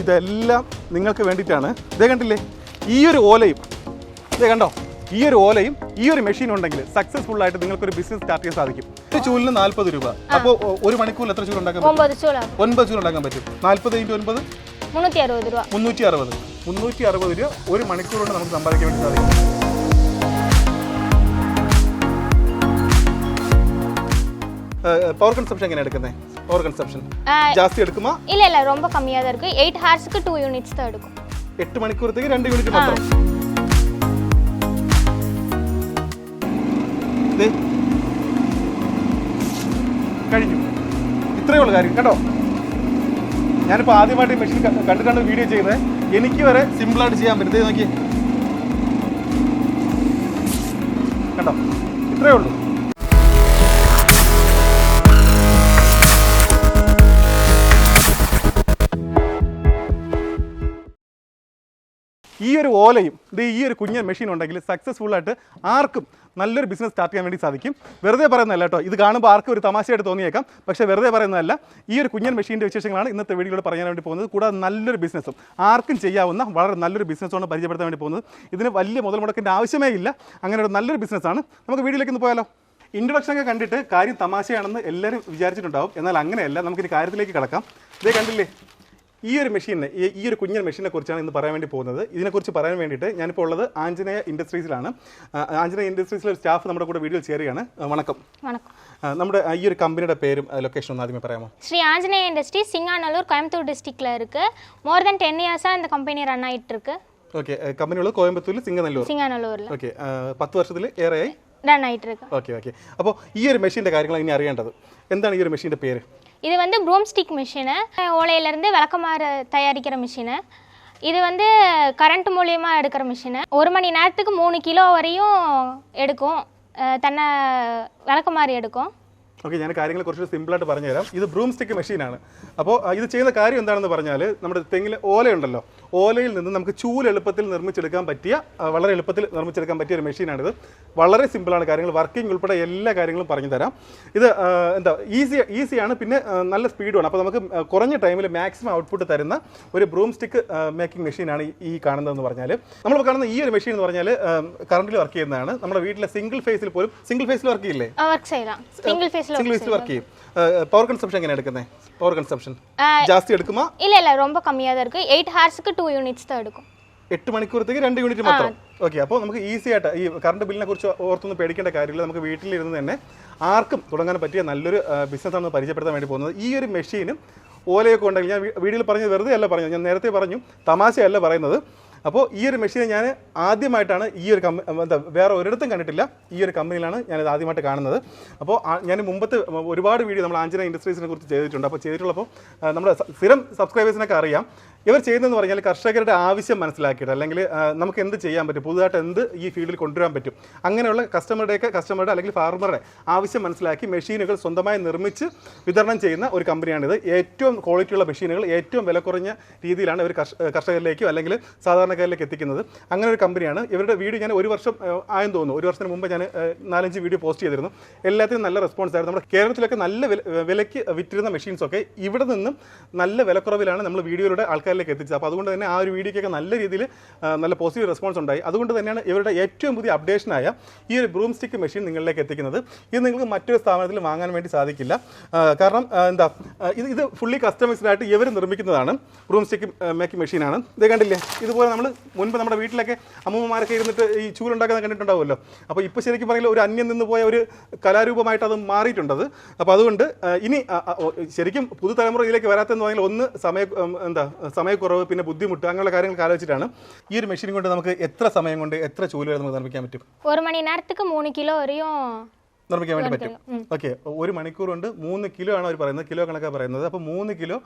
ഇതെല്ലാം നിങ്ങൾക്ക് വേണ്ടിയിട്ടാണ്. ഇതേ കണ്ടില്ലേ, ഈ ഒരു ഓലയും ഇതേ കണ്ടോ, ഈ ഒരു ഓലയും ഈ ഒരു മെഷീൻ ഉണ്ടെങ്കിൽ സക്സസ്ഫുൾ ആയിട്ട് നിങ്ങൾക്കൊരു ബിസിനസ് സ്റ്റാർട്ട് ചെയ്യാൻ സാധിക്കും. ഒരു ചൂലിന് 40 രൂപ. അപ്പോൾ ഒരു മണിക്കൂറിൽ എത്ര ചൂൽ ഉണ്ടാക്കാൻ പറ്റും? 9 ചൂൽ ഉണ്ടാക്കാൻ പറ്റും. 40 × 9 360 രൂപ. 360 രൂപ ഒരു മണിക്കൂർ കൊണ്ട് നമുക്ക് സമ്പാദിക്കാൻ വേണ്ടി സാധിക്കും. പവർ കൺസംപ്ഷൻ എങ്ങനെ എടുക്കുന്നത്? പവർ കൺസംപ്ഷൻ ജാസ്തി എടുക്കുമോ? இல்ல ரொம்ப கம்மியா தான் இருக்கு. 8 ஹார்ஸ்க்கு 2 யூனிட்ஸ் தான் எடுக்கும். 8 മണിക്കൂറത്തേക്ക് 2 യൂണിറ്റ് മാത്രം. കഴിഞ്ഞു. ഇത്രയേ ഉള്ളൂ കാര്യം കേട്ടോ. ഞാനിപ്പോൾ ആദ്യമായിട്ട് ഈ മെഷീൻ കണ്ടിട്ടാണ് വീഡിയോ ചെയ്യുന്നത്. എനിക്ക് വരെ സിമ്പിളായിട്ട് ചെയ്യാൻ പറ്റും. നോക്കി കേട്ടോ, ഇത്രയേ ഉള്ളൂ. ഈ ഒരു ഓലയും ഈ ഒരു കുഞ്ഞൻ മെഷീൻ ഉണ്ടെങ്കിൽ സക്സസ്ഫുള്ളായിട്ട് ആർക്കും നല്ലൊരു ബിസിനസ് സ്റ്റാർട്ട് ചെയ്യാൻ വേണ്ടി സാധിക്കും. വെറുതെ പറയുന്നതല്ല കേട്ടോ, ഇത് കാണുമ്പോൾ ആർക്കും ഒരു തമാശയായിട്ട് തോന്നിയേക്കാം, പക്ഷേ വെറുതെ പറയുന്നതല്ല. ഈ ഒരു കുഞ്ഞൻ മെഷീൻ്റെ വിശേഷങ്ങളാണ് ഇന്നത്തെ വീഡിയോയിൽ പറയാൻ വേണ്ടി പോകുന്നത്. കൂടാതെ നല്ലൊരു ബിസിനസ്സും ആർക്കും ചെയ്യാവുന്ന വളരെ നല്ലൊരു ബിസിനസ്സാണ് പരിചയപ്പെടുത്താൻ വേണ്ടി പോകുന്നത്. ഇതിന് വലിയ മുതൽ മുടക്കിൻ്റെ ആവശ്യമേ ഇല്ല. അങ്ങനെ ഒരു നല്ലൊരു ബിസിനസ്സാണ്. നമുക്ക് വീഡിയോയിലേക്ക് ഒന്ന് പോയാലോ? ഇൻട്രൊഡക്ഷൻ ഒക്കെ കണ്ടിട്ട് കാര്യം തമാശയാണെന്ന് എല്ലാവരും വിചാരിച്ചിട്ടുണ്ടാവും. എന്നാൽ അങ്ങനെയല്ല, നമുക്കിനി കാര്യത്തിലേക്ക് കിടക്കാം. ഇതേ കണ്ടില്ലേ, ഈ ഒരു മെഷീനെ, ഈ ഒരു കുഞ്ഞൻ മെഷീനെ കുറിച്ചാണ് ഇന്ന് പറയാൻ വേണ്ടി പോകുന്നത്. ഇതിനെക്കുറിച്ച് പറയാൻ വേണ്ടിയിട്ട് ഞാനിപ്പോൾ ഉള്ളത് ആഞ്ജനേയ ഇൻഡസ്ട്രീസിലാണ്. ആഞ്ജനേയ ഇൻഡസ്ട്രീസിലെ ഒരു സ്റ്റാഫ് നമ്മുടെ കൂടെ വീഡിയോ ചെയ്യുകയാണ്. വണക്കം. നമ്മുടെ ഈ ഒരു കമ്പനിയുടെ പേരും ലൊക്കേഷനും ഒന്ന് ആദ്യമേ പറയാമോ? ஸ்ரீ ஆஞ்சநேய இண்டஸ்ட்ரீஸ் சிங்காநல்லூர் கோயம்புத்தூர் டிஸ்ட்ரிக்ட்ல இருக்கு. மோர் தென் 10 இயர்ஸா இந்த கம்பெனி ரன் ஆயிட்டு இருக்கு. ഓക്കെ, കമ്പനിയുള്ളത് കോയമ്പത്തൂരിൽ സിംഗനല്ലൂരിൽ. ഓക്കെ, 10 വർഷത്തിൽ ഏറെയായി റൺ ആയിട്ട് ഇருக்கு. ഓക്കെ. അപ്പോൾ ഈ ഒരു മെഷീൻ്റെ കാര്യങ്ങൾ ഇനി അറിയേണ്ടത്. എന്താണ് ഈ ഒരു മെഷീൻ്റെ പേര്? இது வந்து ப்ரூம்ஸ்டிக் மிஷினு. ஓலையிலேருந்து விளக்கமாறு தயாரிக்கிற மிஷினு. இது வந்து கரண்ட் மூலியமாக எடுக்கிற மிஷினு. 1 மணி நேரத்துக்கு 3 கிலோ வரையும் எடுக்கும். തന്നെ വിളക്കുമാറി എടുക്കും. ഓക്കെ, ഞാൻ കാര്യങ്ങൾ കുറച്ച് സിമ്പിളായിട്ട് പറഞ്ഞുതരാം. ഇത് ബ്രൂം സ്റ്റിക്ക് മെഷീനാണ്. അപ്പോൾ ഇത് ചെയ്യുന്ന കാര്യം എന്താണെന്ന് പറഞ്ഞാൽ, നമ്മുടെ തെങ്ങിലെ ഓലയുണ്ടല്ലോ, ഓലയിൽ നിന്ന് നമുക്ക് ചൂല് എളുപ്പത്തിൽ നിർമ്മിച്ചെടുക്കാൻ പറ്റിയ, വളരെ എളുപ്പത്തിൽ നിർമ്മിച്ചെടുക്കാൻ പറ്റിയ ഒരു മെഷീനാണിത്. വളരെ സിമ്പിളാണ്. കാര്യങ്ങൾ വർക്കിംഗ് ഉൾപ്പെടെ എല്ലാ കാര്യങ്ങളും പറഞ്ഞു തരാം. ഇത് ഈസിയാണ്, പിന്നെ നല്ല സ്പീഡുമാണ്. അപ്പോൾ നമുക്ക് കുറഞ്ഞ ടൈമിൽ മാക്സിമം ഔട്ട്പുട്ട് തരുന്ന ഒരു ബ്രൂം സ്റ്റിക്ക് മേക്കിംഗ് മെഷീനാണ് ഈ കാണുന്നതെന്ന് പറഞ്ഞാൽ. നമ്മൾ കാണുന്ന ഈ ഒരു മെഷീൻ എന്ന് പറഞ്ഞാൽ കറണ്ടിൽ വർക്ക് ചെയ്യുന്നതാണ്. നമ്മുടെ വീട്ടിലെ സിംഗിൾ ഫേസിൽ പോലും സിംഗിൾ ഫേസിൽ വർക്ക് ചെയ്യില്ലേ? സിംഗിൾ ഫേസിൽ വർക്ക് ചെയ്യും. പവർ കൺസംപ്ഷൻ എങ്ങനെ എടുക്കുന്നത്? പവർ കൺസംപ്ഷൻ ജാസ്തി എടുക്കുമോ? ഇല്ല ரொம்ப കമ്മിയാ தான் இருக்கு. 8 ஹார்ஸ்க்கு 2 യൂണിറ്റ്സ് தான் എടുക്കും. 8 മണിക്കൂറത്തേക്ക് 2 യൂണിറ്റ് മാത്രം. ഓക്കെ, അപ്പോൾ നമുക്ക് ഈസി ആയിട്ട് ഈ കറണ്ട് ബില്ലിനെ കുറിച്ച് ഓർത്തൊന്നും പേടിക്കേണ്ട കാര്യമില്ല. നമുക്ക് വീട്ടിലിരുന്ന് തന്നെ ആർക്കും തുടങ്ങാൻ പറ്റിയ നല്ലൊരു ബിസിനസ്സാണ് പരിചയപ്പെടുത്താൻ വേണ്ടി പോകുന്നത്. ഈ ഒരു മെഷീനും ഓലയൊക്കെ ഉണ്ടെങ്കിൽ, ഞാൻ വീഡിയോയിൽ പറഞ്ഞത് വെറുതെ അല്ല പറഞ്ഞത്, ഞാൻ നേരത്തെ പറഞ്ഞു, തമാശയല്ല പറയുന്നത്. അപ്പോൾ ഈ ഒരു മെഷീനെ ഞാൻ ആദ്യമായിട്ടാണ് ഈ ഒരു വേറെ ഒരിടത്തും കണ്ടിട്ടില്ല. ഈ ഒരു കമ്പനിയിലാണ് ഞാനിത് ആദ്യമായിട്ട് കാണുന്നത്. അപ്പോൾ ഞാൻ മുമ്പത്തെ ഒരുപാട് വീഡിയോ നമ്മൾ ആഞ്ജനേയ ഇൻഡസ്ട്രീസിനെ കുറിച്ച് ചെയ്തിട്ടുണ്ട്. അപ്പോൾ ചെയ്തിട്ടുള്ളപ്പോൾ നമ്മുടെ സ്ഥിരം സബ്സ്ക്രൈബേഴ്സിനൊക്കെ അറിയാം. ഇവർ ചെയ്യുന്നതെന്ന് പറഞ്ഞാൽ കർഷകരുടെ ആവശ്യം മനസ്സിലാക്കിയിട്ട്, അല്ലെങ്കിൽ നമുക്ക് എന്ത് ചെയ്യാൻ പറ്റും, പുതുതായിട്ട് എന്ത് ഈ ഫീൽഡിൽ കൊണ്ടുവരാൻ പറ്റും, അങ്ങനെയുള്ള കസ്റ്റമറുടെ അല്ലെങ്കിൽ ഫാർമറുടെ ആവശ്യം മനസ്സിലാക്കി മെഷീനുകൾ സ്വന്തമായി നിർമ്മിച്ച് വിതരണം ചെയ്യുന്ന ഒരു കമ്പനിയാണിത്. ഏറ്റവും ക്വാളിറ്റിയുള്ള മെഷീനുകൾ ഏറ്റവും വില കുറഞ്ഞ രീതിയിലാണ് ഇവർ കർഷകരിലേക്കോ അല്ലെങ്കിൽ സാധാരണക്കാരിലേക്ക് എത്തിക്കുന്നത്. അങ്ങനെ ഒരു കമ്പനിയാണ്. ഇവരുടെ വീഡിയോ ഞാൻ 1 വർഷം ആയെന്ന് തോന്നുന്നു. 1 വർഷത്തിന് മുമ്പ് ഞാൻ 4-5 വീഡിയോ പോസ്റ്റ് ചെയ്തിരുന്നു. എല്ലാത്തിനും നല്ല റെസ്പോൺസ് ആയിരുന്നു. നമ്മുടെ കേരളത്തിലൊക്കെ നല്ല വിലയ്ക്ക് വിറ്റിരുന്ന മെഷീൻസൊക്കെ ഇവിടെ നിന്നും നല്ല വിലക്കുറവിലാണ് നമ്മൾ വീഡിയോയിലൂടെ ആൾക്കാരിലേക്ക് എത്തിച്ചത്. അപ്പോൾ അതുകൊണ്ട് തന്നെ ആ ഒരു വീഡിയോയ്ക്കൊക്കെ നല്ല രീതിയിൽ നല്ല പോസിറ്റീവ് റെസ്പോൺസ് ഉണ്ടായി. അതുകൊണ്ട് തന്നെയാണ് ഇവരുടെ ഏറ്റവും പുതിയ അപ്ഡേഷനായ ഈ ഒരു ബ്രൂം സ്റ്റിക്ക് മെഷീൻ നിങ്ങളിലേക്ക് എത്തിക്കുന്നത്. ഇത് നിങ്ങൾക്ക് മറ്റൊരു സ്ഥാപനത്തിൽ വാങ്ങാൻ വേണ്ടി സാധിക്കില്ല. കാരണം ഇത് ഫുള്ളി കസ്റ്റമൈസ്ഡ് ആയിട്ട് ഇവർ നിർമ്മിക്കുന്നതാണ്. ബ്രൂം സ്റ്റിക്ക് മേക്കിംഗ് മെഷീനാണ്. ഇത് കണ്ടില്ലേ, ഇതുപോലെ നമ്മൾ മുൻപ് നമ്മുടെ വീട്ടിലൊക്കെ അമ്മൂമ്മമാരൊക്കെ ഇരുന്നിട്ട് ഈ ചൂലുണ്ടാക്കുന്നത് കണ്ടിട്ടുണ്ടാവുമല്ലോ. അപ്പോൾ ഇപ്പോൾ ശരിക്കും പറഞ്ഞാൽ ഒരു അന്യം നിന്ന് പോയ ഒരു കലാരൂപമായിട്ട് അത് മാറിയിട്ടുണ്ടത്. അപ്പോൾ അതുകൊണ്ട് ഇനി ശരിക്കും പുതുതലമുറ ഇതിലേക്ക് വരാത്തെന്ന് പറഞ്ഞാൽ ഒന്ന് സമയക്കുറവ്, പിന്നെ ബുദ്ധിമുട്ട്, അങ്ങനെയുള്ള കാര്യങ്ങൾ ആലോചിച്ചിട്ടാണ്. ഈ ഒരു മെഷീൻ കൊണ്ട് നമുക്ക് എത്ര സമയം കൊണ്ട് എത്ര ചൂലുകൾ നമുക്ക് നിർമ്മിക്കാൻ പറ്റും? 1 മണി നേരത്തേക്ക് 3 കിലോ വരെയും നിർമ്മിക്കാൻ വേണ്ടി പറ്റും. ഓക്കെ, 1 മണിക്കൂർ കൊണ്ട് 3 കിലോ ആണ് അവർ പറയുന്നത്, കിലോ കണക്കാണ് പറയുന്നത്. അപ്പോൾ 3 കിലോ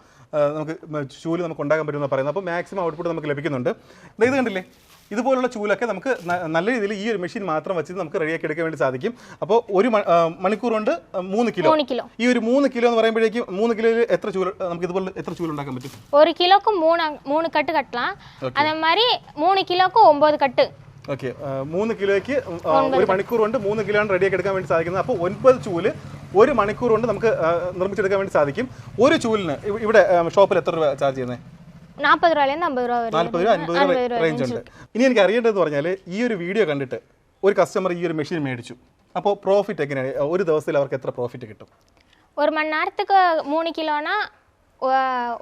നമുക്ക് ചൂല് നമുക്ക് ഉണ്ടാക്കാൻ പറ്റുമെന്ന് പറയുന്നത്. അപ്പോൾ മാക്സിമം ഔട്ട്പുട്ട് നമുക്ക് ലഭിക്കുന്നുണ്ട്. ഇത് കണ്ടില്ലേ, ഇതുപോലുള്ള ചൂലൊക്കെ നമുക്ക് നല്ല രീതിയിൽ ഈ ഒരു മെഷീൻ മാത്രം വെച്ച് നമുക്ക് റെഡിയാക്കി എടുക്കാൻ വേണ്ടി സാധിക്കും. അപ്പോൾ 1 മണിക്കൂർ കൊണ്ട് 3 കിലോ. ഈ ഒരു 3 കിലോ എന്ന് പറയുമ്പോഴേക്കും 3 കിലോയിൽ എത്ര ചൂല് നമുക്ക് ഇതുപോലെ എത്ര ചൂല് ഉണ്ടാക്കാൻ പറ്റും? 1 കിലോക്ക് 3 കട്ട് കട്ടலாம். അതേ മാതിരി 3 കിലോക്ക് 9 കട്ട്. ഓക്കെ, 3 കിലോയ്ക്ക് 1 മണിക്കൂർ കൊണ്ട് 3 കിലോ ആണ് റെഡിയാക്കി എടുക്കാൻ വേണ്ടി സാധിക്കുന്നത്. അപ്പോൾ 9 ചൂല് 1 മണിക്കൂർ കൊണ്ട് നമുക്ക് നിർമ്മിച്ചെടുക്കാൻ വേണ്ടി സാധിക്കും. ഒരു ചൂലിന് ഇവിടെ ഷോപ്പിൽ എത്ര രൂപ ചാർജ് ചെയ്യുന്നത്? 40 രൂപയിലേന്ന് 50 രൂപ വരെ 40 രൂപ 50 രൂപ റേഞ്ച് ഉണ്ട്. ഇനി എനിക്ക് അറിയേണ്ടതെന്ന് പറഞ്ഞാൽ ഈ ഒരു വീഡിയോ കണ്ടിട്ട് ഒരു കസ്റ്റമർ ഈ ഒരു മെഷീൻ മേടിച്ചു, അപ്പോൾ പ്രോഫിറ്റ് എങ്ങനെയാണ്? ഒരു ദിവസത്തിൽ അവർക്ക് എത്ര പ്രോഫിറ്റ് കിട്ടും? ஒரு மணி நேரத்துக்கு 3 கிலோனா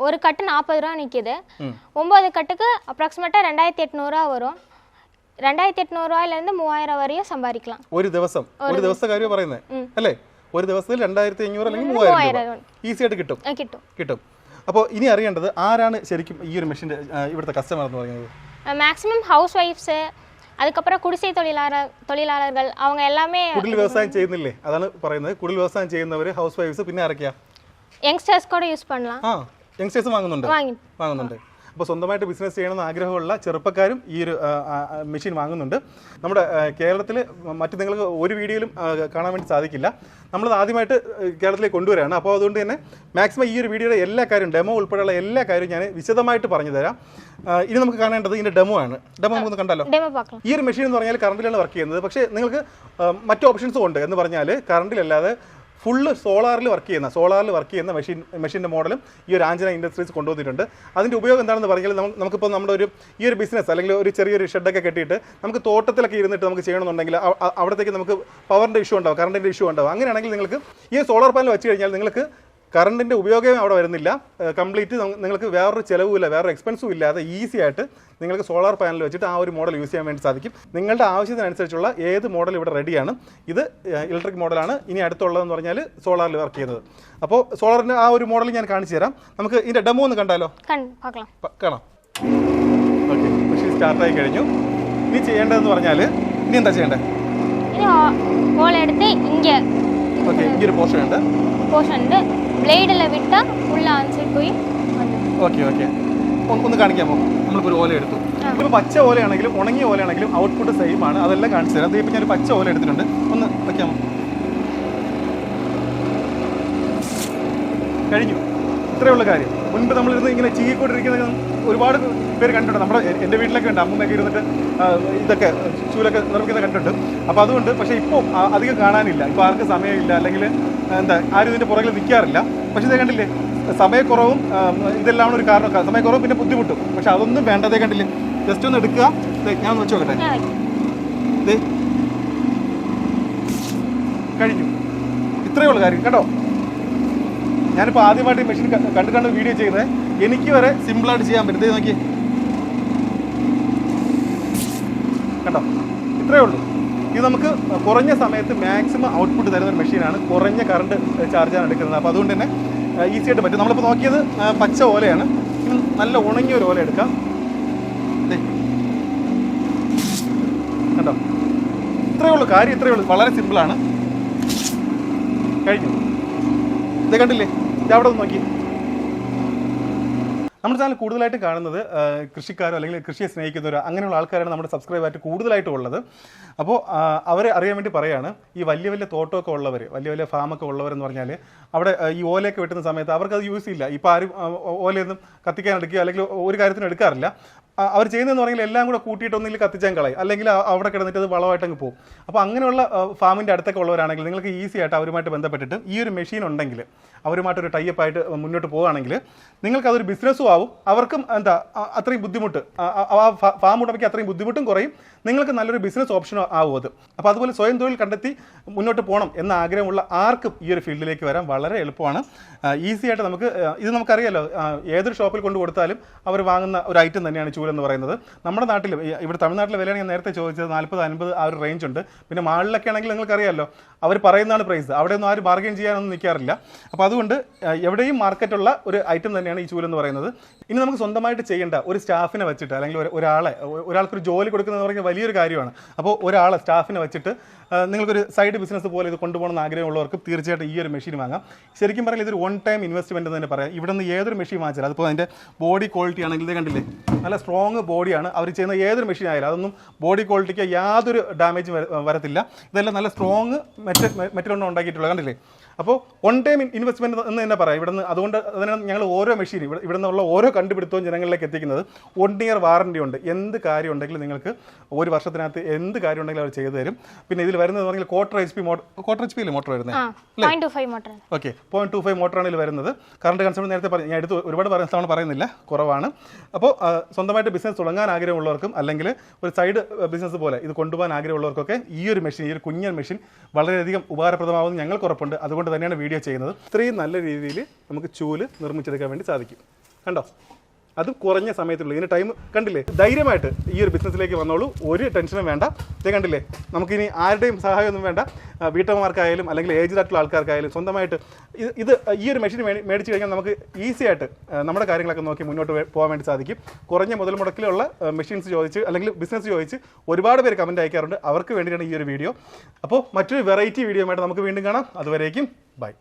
ஒரு கட்டு 40 ரூபா நிற்கிது. 9 கட்டுக்கு அப்ராக்சிமேட்டாக 2800 வரும். 2800 രൂപയിലിருந்து 3000 വരെയും സമ്പാദിക്കാം ഒരു ദിവസം. ഒരു ദിവസത്തെ കാര്യം പറയുന്നത് അല്ലേ? ഒരു ദിവസത്തിൽ 2500 അല്ലെങ്കിൽ 3000 ഈസി ആയിട്ട് കിട്ടും. അപ്പോൾ ഇനി അറിയേണ്ടത് ആരാണ് ശരിക്കും ഈ ഒരു മെഷീൻ്റെ ഇവിടുത്തെ കസ്റ്റമർ എന്ന് പറയുന്നത്? മാക്സിമം ഹൗസ് വൈഫ്സ്, அதுக்கப்புறம் குடிசை தொழிலாளர்கள், அவங்க எல்லாமே കുടിൽ വ്യവസായം ചെയ്യുന്നില്ലേ? അതാണ് പറയുന്നത്. കുടിൽ വ്യവസായം ചെയ്യുന്നവർ, ഹൗസ് വൈഫ്സ്, പിന്നെ ആരൊക്കെയാ? യങ്സ്റ്റേഴ്സ് കൂടെ യൂസ് பண்ணலாம். യങ്സ്റ്റേഴ്സ് വാങ്ങുന്നുണ്ട്. അപ്പോൾ സ്വന്തമായിട്ട് ബിസിനസ് ചെയ്യണമെന്ന് ആഗ്രഹമുള്ള ചെറുപ്പക്കാരും ഈ ഒരു മെഷീൻ വാങ്ങുന്നുണ്ട്. നമ്മുടെ കേരളത്തിൽ മറ്റ് നിങ്ങൾക്ക് ഒരു വീഡിയോയിലും കാണാൻ വേണ്ടി സാധിക്കില്ല. നമ്മളത് ആദ്യമായിട്ട് കേരളത്തിലേക്ക് കൊണ്ടുവരികയാണ്. അപ്പോൾ അതുകൊണ്ട് തന്നെ മാക്സിമം ഈ ഒരു വീഡിയോയുടെ എല്ലാ കാര്യവും, ഡെമോ ഉൾപ്പെടെയുള്ള എല്ലാ കാര്യവും ഞാൻ വിശദമായിട്ട് പറഞ്ഞു തരാം. ഇനി നമുക്ക് കാണേണ്ടത് ഇതിൻ്റെ ഡെമോ ആണ്. ഡെമോ നമുക്കൊന്ന് കണ്ടല്ലോ. பார்க்கலாம். ഈ ഒരു മെഷീൻ എന്ന് പറഞ്ഞാൽ കറണ്ടിലാണ് വർക്ക് ചെയ്യുന്നത്. പക്ഷേ നിങ്ങൾക്ക് മറ്റു ഓപ്ഷൻസും ഉണ്ട്. എന്ന് പറഞ്ഞാൽ കറണ്ടിലല്ലാതെ ഫുള്ള് സോളാറിൽ വർക്ക് ചെയ്യുന്ന മെഷീൻ്റെ മോഡലും ഈ ഒരു ആഞ്ജന ഇൻഡസ്ട്രീസ് കൊണ്ടുവന്നിട്ടുണ്ട്. അതിൻ്റെ ഉപയോഗം എന്താണെന്ന് പറഞ്ഞാൽ നമുക്കിപ്പോൾ നമ്മുടെ ഈ ഒരു ബിസിനസ് അല്ലെങ്കിൽ ഒരു ചെറിയൊരു ഷെഡൊക്കെ കെട്ടിയിട്ട് നമുക്ക് തോട്ടത്തിലൊക്കെ ഇരുന്നിട്ട് നമുക്ക് ചെയ്യണമെന്നുണ്ടെങ്കിൽ അവിടത്തേക്ക് നമുക്ക് പവറിൻ്റെ ഇഷ്യൂ ഉണ്ടാവും, കറണ്ടിൻ്റെ ഇഷ്യൂ ഉണ്ടാവും. അങ്ങനെയാണെങ്കിൽ നിങ്ങൾക്ക് ഈ സോളാർ പാനൽ വെച്ച് കഴിഞ്ഞാൽ നിങ്ങൾക്ക് കറണ്ടിൻ്റെ ഉപയോഗം അവിടെ വരുന്നില്ല. കംപ്ലീറ്റ് നിങ്ങൾക്ക് വേറൊരു ചിലവുമില്ല, വേറൊരു എക്സ്പെൻസും ഇല്ലാതെ ഈസി ആയിട്ട് നിങ്ങൾക്ക് സോളാർ പാനൽ വെച്ചിട്ട് ആ ഒരു മോഡൽ യൂസ് ചെയ്യാൻ വേണ്ടി സാധിക്കും. നിങ്ങളുടെ ആവശ്യത്തിനനുസരിച്ചുള്ള ഏത് മോഡൽ ഇവിടെ റെഡിയാണ്. ഇത് ഇലക്ട്രിക് മോഡലാണ്. ഇനി അടുത്തുള്ളതെന്ന് പറഞ്ഞാൽ സോളാറിൽ വർക്ക് ചെയ്യുന്നത്. അപ്പോൾ സോളാറിൻ്റെ ആ ഒരു മോഡൽ ഞാൻ കാണിച്ചു തരാം. നമുക്ക് ഇതിൻ്റെ ഡെമോ ഒന്ന് കണ്ടാലോ? കാണാം. ഓക്കെ, മെഷീൻ സ്റ്റാർട്ടായി കഴിഞ്ഞു. ഇനി ചെയ്യേണ്ടതെന്ന് പറഞ്ഞാൽ ഇനി എന്താ ചെയ്യേണ്ടത്? ഓക്കെ, ഈ ഒരു പോർഷൻ ഉണ്ട്. ബ്ലേഡിൽ വിട്ടാൽ ഉള്ള ആൻസർ പോയി. ഓക്കെ, ഒന്ന് കാണിക്കാമോ? നമ്മളിപ്പോൾ ഒരു ഓല എടുത്തു. ഇപ്പോൾ പച്ച ഓലയാണെങ്കിലും ഉണങ്ങിയ ഓലയാണെങ്കിലും ഔട്ട്പുട്ട് സെയിം ആണ്. അതെല്ലാം കാണിച്ചു തരാം. ഇപ്പം ഞാനൊരു പച്ച ഓല എടുത്തിട്ടുണ്ട്. ഒന്ന് വയ്ക്കാമോ? കഴിഞ്ഞു. ഇത്രയുള്ള കാര്യം. മുൻപ് നമ്മളിരുന്ന് ഇങ്ങനെ ചീക്കൊണ്ടിരിക്കുന്ന ഒരുപാട് പേര് കണ്ടിട്ടുണ്ട്. എൻ്റെ വീട്ടിലൊക്കെ ഉണ്ട്. അമ്മയൊക്കെ ഇരുന്നിട്ട് ഇതൊക്കെ ചൂലൊക്കെ നിർമ്മിക്കുന്ന കണ്ടിട്ടുണ്ട്. അപ്പോൾ അതുകൊണ്ട് പക്ഷേ ഇപ്പോൾ അധികം കാണാനില്ല. ഇപ്പോൾ ആർക്കും സമയമില്ല, അല്ലെങ്കിൽ ആരും ഇതിൻ്റെ പുറകിൽ നിൽക്കാറില്ല. പക്ഷേ ഇതേ കണ്ടില്ലേ, സമയക്കുറവും ഇതെല്ലാം ഒരു കാരണം. സമയക്കുറവും പിന്നെ ബുദ്ധിമുട്ടും. പക്ഷെ അതൊന്നും വേണ്ടതേ കണ്ടില്ലേ. ജസ്റ്റ് ഒന്ന് എടുക്കുക. ഞാൻ ഒന്ന് വെച്ച് നോക്കട്ടെ. കഴിഞ്ഞു. ഇത്രയേ ഉള്ളൂ കാര്യം കേട്ടോ. ഞാനിപ്പോൾ ആദ്യമായിട്ട് ഈ മെഷീൻ കണ്ട് വീഡിയോ ചെയ്യുന്നത്. എനിക്ക് വരെ സിമ്പിളായിട്ട് ചെയ്യാൻ പറ്റും. നോക്കി കണ്ടോ, ഇത്രയേ ഉള്ളൂ. ഇത് നമുക്ക് കുറഞ്ഞ സമയത്ത് മാക്സിമം ഔട്ട്പുട്ട് തരുന്ന ഒരു മെഷീനാണ്. കുറഞ്ഞ കറണ്ട് ചാർജാണ് എടുക്കുന്നത്. അപ്പോൾ അതുകൊണ്ട് തന്നെ ഈസി ആയിട്ട് പറ്റും. നമ്മളിപ്പോൾ നോക്കിയത് പച്ച ഓലയാണ്. ഇനി നല്ല ഉണങ്ങിയ ഒരു ഓല എടുക്കാം. കണ്ടോ, ഇത്രയേ ഉള്ളൂ കാര്യം. ഇത്രയേ ഉള്ളൂ. വളരെ സിമ്പിളാണ്. കഴിഞ്ഞു. ഇത് കണ്ടില്ലേ, ഇത് അവിടെ ഒന്ന് നോക്കി. നമ്മുടെ ചാനൽ കൂടുതലായിട്ട് കാണുന്നത് കൃഷിക്കാരോ അല്ലെങ്കിൽ കൃഷിയെ സ്നേഹിക്കുന്നവരോ അങ്ങനെയുള്ള ആൾക്കാരാണ് നമ്മുടെ സബ്സ്ക്രൈബായിട്ട് കൂടുതലായിട്ടും ഉള്ളത്. അപ്പോൾ അവരെ അറിയാൻ വേണ്ടി പറയുകയാണ്, ഈ വലിയ വലിയ തോട്ടമൊക്കെ ഉള്ളവർ, വലിയ വലിയ ഫാമൊക്കെ ഉള്ളവരെന്ന് പറഞ്ഞാൽ അവിടെ ഈ ഓലയൊക്കെ വെട്ടുന്ന സമയത്ത് അവർക്കത് യൂസ് ചെയ്യില്ല. ഇപ്പോൾ ആരും ഓലയൊന്നും കത്തിക്കാൻ എടുക്കുക അല്ലെങ്കിൽ ഒരു കാര്യത്തിനും എടുക്കാറില്ല. അവർ ചെയ്യുന്നതെന്ന് പറഞ്ഞാൽ എല്ലാം കൂടെ കൂട്ടിയിട്ട് ഒന്നിൽ കത്തിച്ചാൽ കളയും, അല്ലെങ്കിൽ അവിടെ കിടന്നിട്ട് അത് വളമായിട്ട് അങ്ങ് പോകും. അപ്പോൾ അങ്ങനെയുള്ള ഫാമിൻ്റെ അടുത്തൊക്കെ ഉള്ളവരാണെങ്കിൽ നിങ്ങൾക്ക് ഈസി ആയിട്ട് അവരുമായിട്ട് ബന്ധപ്പെട്ടിട്ട് ഈ ഒരു മെഷീൻ ഉണ്ടെങ്കിൽ അവരുമായിട്ടൊരു ടൈപ്പ് ആയിട്ട് മുന്നോട്ട് പോവുകയാണെങ്കിൽ നിങ്ങൾക്ക് അതൊരു ബിസിനസ്സും ആവും. അവർക്കും അത്രയും ബുദ്ധിമുട്ട്, ആ ഫാം ഉടമയ്ക്ക് അത്രയും ബുദ്ധിമുട്ടും കുറയും. നിങ്ങൾക്ക് നല്ലൊരു ബിസിനസ് ഓപ്ഷൻ ആവും അത്. അപ്പോൾ അതുപോലെ സ്വയം തൊഴിൽ കണ്ടെത്തി മുന്നോട്ട് പോകണം എന്ന ആഗ്രഹമുള്ള ആർക്കും ഈ ഒരു ഫീൽഡിലേക്ക് വരാൻ വളരെ എളുപ്പമാണ്. ഈസി ആയിട്ട് ഇത് നമുക്കറിയാലോ, ഏതൊരു ഷോപ്പിൽ കൊണ്ട് കൊടുത്താലും അവർ വാങ്ങുന്ന ഒരു ഐറ്റം തന്നെയാണ് ചൂലെന്ന് പറയുന്നത്. നമ്മുടെ നാട്ടിൽ ഇവിടെ തമിഴ്നാട്ടിലെ വിലയാണ് ഞാൻ നേരത്തെ ചോദിച്ചത്. 40-50 ആ ഒരു റേഞ്ച് ഉണ്ട്. പിന്നെ മാളിലൊക്കെ ആണെങ്കിൽ നിങ്ങൾക്കറിയാമല്ലോ, അവർ പറയുന്നതാണ് പ്രൈസ്. അവിടെയൊന്നും ആരും ബാർഗെയിൻ ചെയ്യാനൊന്നും നിൽക്കാറില്ല. അപ്പോൾ അതുകൊണ്ട് എവിടെയും മാർക്കറ്റുള്ള ഒരു ഐറ്റം തന്നെയാണ് ഈ ചൂലെന്ന് പറയുന്നത്. ഇനി നമുക്ക് സ്വന്തമായിട്ട് ചെയ്യേണ്ട ഒരു സ്റ്റാഫിനെ വെച്ചിട്ട്, അല്ലെങ്കിൽ ഒരാൾക്കൊരു ജോലി കൊടുക്കുന്നതെന്ന് പറഞ്ഞാൽ വലിയൊരു കാര്യമാണ്. അപ്പോൾ ഒരാളെ സ്റ്റാഫിനെ വെച്ചിട്ട് നിങ്ങൾക്കൊരു സൈഡ് ബിസിനസ് പോലെ ഇത് കൊണ്ടുപോകണമെന്ന് ആഗ്രഹമുള്ളവർക്ക് തീർച്ചയായിട്ടും ഈ ഒരു മെഷീൻ വാങ്ങാം. ശരിക്കും പറഞ്ഞാൽ ഇതൊരു 1 ടൈം ഇൻവെസ്റ്റ്മെൻറ്റ് എന്ന് തന്നെ പറയാം. ഇവിടെ നിന്ന് ഏതൊരു മെഷീൻ വാങ്ങിച്ചാൽ, അതിപ്പോൾ അതിൻ്റെ ബോഡി ക്വാളിറ്റി ആണെങ്കിൽ ഇത് കണ്ടില്ലേ, നല്ല സ്ട്രോങ് ബോഡിയാണ്. അവർ ചെയ്യുന്ന ഏതൊരു മെഷീൻ ആയാലും അതൊന്നും ബോഡി ക്വാളിറ്റിക്ക് യാതൊരു ഡാമേജും വരത്തില്ല. ഇതെല്ലാം നല്ല സ്ട്രോങ് മെറ്റീരിയൽ ഉണ്ടാക്കിയിട്ടുള്ളത് കണ്ടില്ലേ. അപ്പോൾ വൺ ടൈം ഇൻവെസ്റ്റ്മെൻറ്റ് എന്ന് തന്നെ പറയാം ഇവിടുന്ന്. അതുകൊണ്ട് അതിനാണ് ഞങ്ങൾ ഓരോ മെഷീൻ ഇവിടെ നിന്നുള്ള ഓരോ കണ്ടുപിടുത്തവും ജനങ്ങളിലേക്ക് എത്തിക്കുന്നത്. 1 year വാറണ്ടി ഉണ്ട്. എന്ത് കാര്യം ഉണ്ടെങ്കിലും നിങ്ങൾക്ക് ഒരു വർഷത്തിനകത്ത് എന്ത് കാര്യം ഉണ്ടെങ്കിലും അവർ ചെയ്തു തരും. പിന്നെ ഇതിൽ വരുന്നത് പറഞ്ഞാൽ ക്വാർട്ടർ HP അല്ലേ മോട്ടർ വരുന്നത്? 0.25 മോട്ടർ. ഓക്കെ, 0.25 മോട്ടറാണ് ഇതിൽ വരുന്നത്. കറണ്ട് കൺസംപ്ഷൻ നേരത്തെ പറഞ്ഞു, ഞാൻ എടുത്ത് ഒരുപാട് തവണ പറയുന്നില്ല, കുറവാണ്. അപ്പോൾ സ്വന്തമായിട്ട് ബിസിനസ് തുടങ്ങാൻ ആഗ്രഹമുള്ളവർക്കും അല്ലെങ്കിൽ ഒരു സൈഡ് ബിസിനസ് പോലെ ഇത് കൊണ്ടുപോകാൻ ആഗ്രഹമുള്ളവർക്കൊക്കെ ഈ ഒരു മെഷീൻ, ഈ ഒരു കുഞ്ഞൻ മെഷീൻ വളരെയധികം ഉപകാരപ്രദമാകുമെന്ന് ഞങ്ങൾക്ക് ഉറപ്പുണ്ട്. അതുകൊണ്ട് തന്നെയാണ് വീഡിയോ ചെയ്യുന്നത്. ഇത്രയും നല്ല രീതിയിൽ നമുക്ക് ചൂല് നിർമ്മിച്ചെടുക്കാൻ വേണ്ടി സാധിക്കും. കണ്ടോ, അത് കുറഞ്ഞ സമയത്തുള്ളൂ. ഇതിന് ടൈം കണ്ടില്ലേ? ധൈര്യമായിട്ട് ഈ ഒരു ബിസിനസ്സിലേക്ക് വന്നോളൂ, ഒരു ടെൻഷനും വേണ്ട. ഇത് കണ്ടില്ലേ, നമുക്കിനി ആരുടെയും സഹായമൊന്നും വേണ്ട. വീട്ടമ്മമാർക്കായാലും അല്ലെങ്കിൽ ഏജ്ഡ് ആയിട്ടുള്ള ആൾക്കാർക്കായാലും സ്വന്തമായിട്ട് ഇത് ഈ ഒരു മെഷീൻ മേടിച്ച് കഴിഞ്ഞാൽ നമുക്ക് ഈസി ആയിട്ട് നമ്മുടെ കാര്യങ്ങളൊക്കെ നോക്കി മുന്നോട്ട് പോകാൻ വേണ്ടി സാധിക്കും. കുറഞ്ഞ മുതൽ മുടക്കിലുള്ള മെഷീൻസ് ചോദിച്ച് അല്ലെങ്കിൽ ബിസിനസ് ചോദിച്ച് ഒരുപാട് പേര് കമൻറ്റ് അയക്കാറുണ്ട്. അവർക്ക് വേണ്ടിയിട്ടാണ് ഈ ഒരു വീഡിയോ. അപ്പോൾ മറ്റൊരു വെറൈറ്റി വീഡിയോ ആയിട്ട് നമുക്ക് വീണ്ടും കാണാം. അതുവരേക്കും ബൈ.